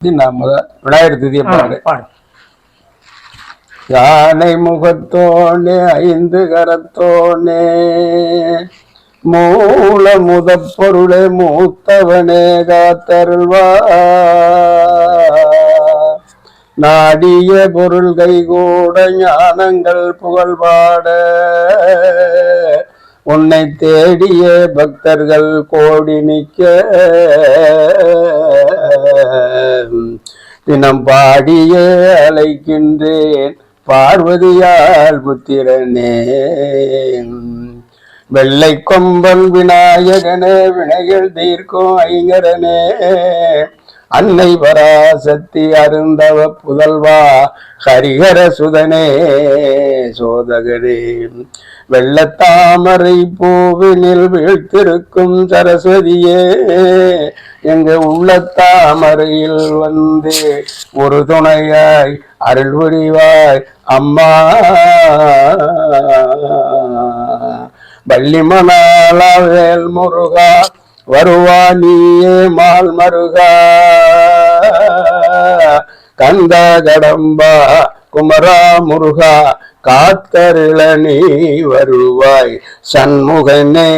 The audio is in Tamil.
விநாயகர் துதியை பாடு. யானை முகத்தோனே ஐந்து கரத்தோனே மூல முதப்பொருளே மூத்தவனே காத்தருள்வா நாடிய பொருள் கைகூட ஞானங்கள் புகழ்பாட உன்னை தேடிய பக்தர்கள் கோடி நிற்க தினம் பாடியே அழைக்கின்றேன் பார்வதியால் புத்திரனே. வெள்ளை கொம்பன் விநாயகனே வினைகள் தீர்க்கும் ஐங்கரனே அன்னை பராசக்தி அருந்தவ புதல்வா ஹரிஹர சுதனே சோதகனே வெள்ளத்தாமரை பூவினில் வீழ்த்திருக்கும் சரஸ்வதியே எங்க உள்ளத்தாமரையில் வந்து ஒரு துணையாய் அருள் புரிவாய் அம்மா. வள்ளிமணாளா வேல் முருகா வருவா நீயே மால் மருகா கந்த கடம்பா குமரா முருகா காத்தருள நீ வருவாய் சண்முகனே.